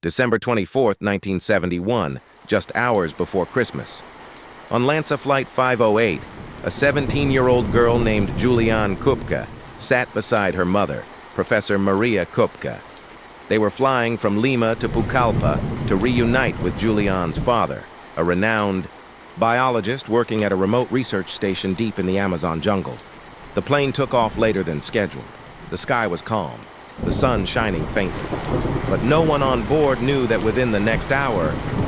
December 24, 1971, just hours before Christmas. On LANSA Flight 508, a 17-year-old girl named Juliane Koepcke sat beside her mother, Professor Maria Koepcke. They were flying from Lima to Pucallpa to reunite with Juliane's father, a renowned biologist working at a remote research station deep in the Amazon jungle. The plane took off later than scheduled. The sky was calm, the sun shining faintly. But no one on board knew that within the next hour,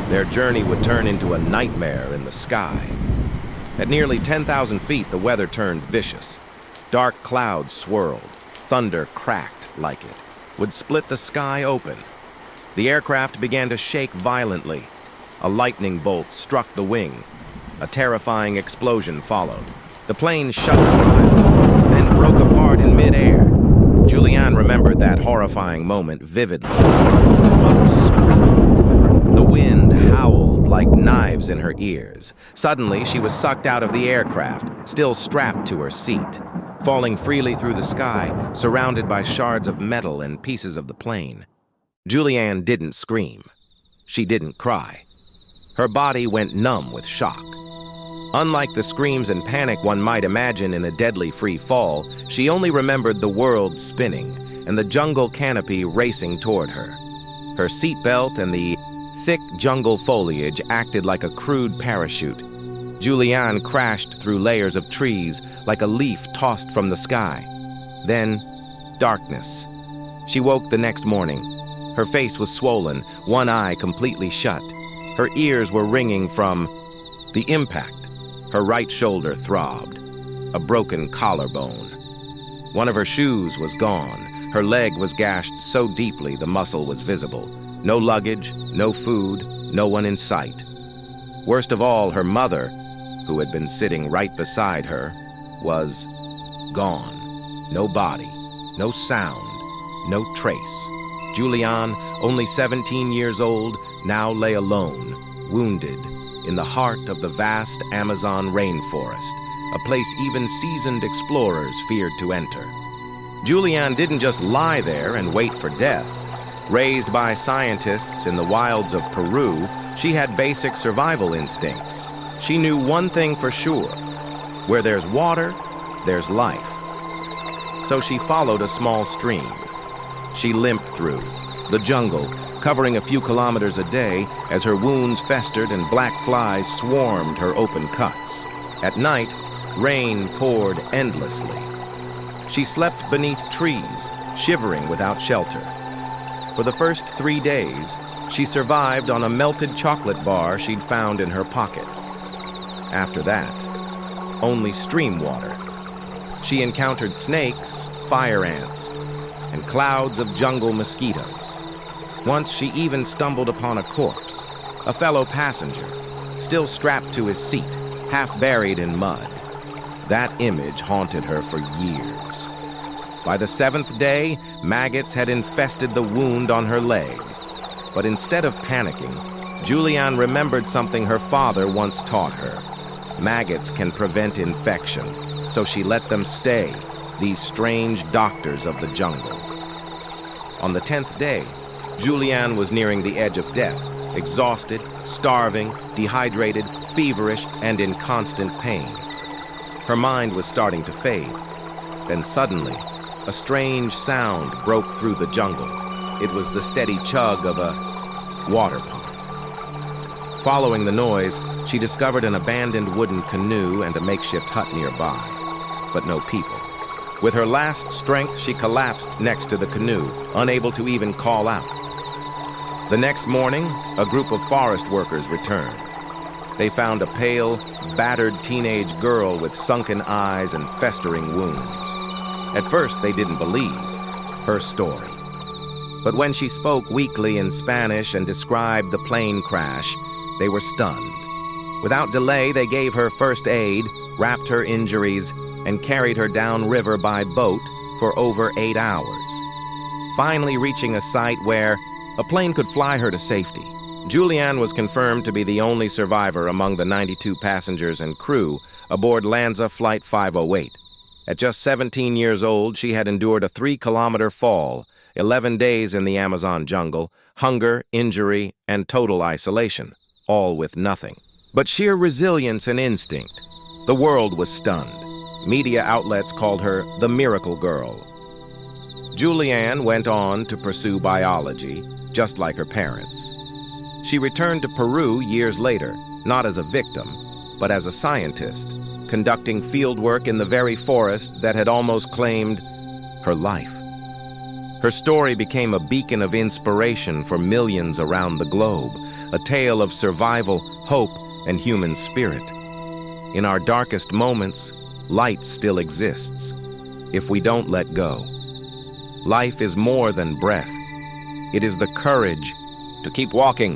their journey would turn into a nightmare in the sky. At nearly 10,000 feet, the weather turned vicious. Dark clouds swirled, thunder cracked like it would split the sky open. The aircraft began to shake violently. A lightning bolt struck the wing. A terrifying explosion followed. The plane shuddered violently, then broke apart in midair. Juliane remembered that horrifying moment vividly. Her mother screamed. The wind howled like knives in her ears. Suddenly, she was sucked out of the aircraft, still strapped to her seat, falling freely through the sky, surrounded by shards of metal and pieces of the plane. Juliane didn't scream. She didn't cry. Her body went numb with shock. Unlike the screams and panic one might imagine in a deadly free fall, she only remembered the world spinning and the jungle canopy racing toward her. Her seatbelt and the thick jungle foliage acted like a crude parachute. Juliane crashed through layers of trees like a leaf tossed from the sky. Then, darkness. She woke the next morning. Her face was swollen, one eye completely shut. Her ears were ringing from the impact. Her right shoulder throbbed, a broken collarbone. One of her shoes was gone. Her leg was gashed so deeply the muscle was visible. No luggage, no food, no one in sight. Worst of all, her mother, who had been sitting right beside her, was gone. No body, no sound, no trace. Juliane, only 17 years old, now lay alone, wounded, in the heart of the vast Amazon rainforest, a place even seasoned explorers feared to enter. Juliane didn't just lie there and wait for death. Raised by scientists in the wilds of Peru, she had basic survival instincts. She knew one thing for sure: where there's water, there's life. So she followed a small stream. She limped through the jungle, covering a few kilometers a day as her wounds festered and black flies swarmed her open cuts. At night, rain poured endlessly. She slept beneath trees, shivering without shelter. For the first 3 days, she survived on a melted chocolate bar she'd found in her pocket. After that, only stream water. She encountered snakes, fire ants, and clouds of jungle mosquitoes. Once she even stumbled upon a corpse, a fellow passenger, still strapped to his seat, half buried in mud. That image haunted her for years. By the 7th day, maggots had infested the wound on her leg. But instead of panicking, Juliane remembered something her father once taught her. Maggots can prevent infection, so she let them stay, these strange doctors of the jungle. On the 10th day, Juliane was nearing the edge of death, exhausted, starving, dehydrated, feverish, and in constant pain. Her mind was starting to fade. Then suddenly, a strange sound broke through the jungle. It was the steady chug of a water pump. Following the noise, she discovered an abandoned wooden canoe and a makeshift hut nearby, but no people. With her last strength, she collapsed next to the canoe, unable to even call out. The next morning, a group of forest workers returned. They found a pale, battered teenage girl with sunken eyes and festering wounds. At first, they didn't believe her story. But when she spoke weakly in Spanish and described the plane crash, they were stunned. Without delay, they gave her first aid, wrapped her injuries, and carried her downriver by boat for over 8 hours. Finally reaching a site where a plane could fly her to safety, Juliane was confirmed to be the only survivor among the 92 passengers and crew aboard LANSA Flight 508. At just 17 years old, she had endured a 3-kilometer fall 11 days in the Amazon jungle, hunger, injury, and total isolation, all with nothing. But sheer resilience and instinct. The world was stunned. Media outlets called her the Miracle Girl. Juliane went on to pursue biology, just like her parents. She returned to Peru years later, not as a victim, but as a scientist, conducting fieldwork in the very forest that had almost claimed her life. Her story became a beacon of inspiration for millions around the globe, a tale of survival, hope, and human spirit. In our darkest moments, light still exists, if we don't let go. Life is more than breath. It is the courage to keep walking,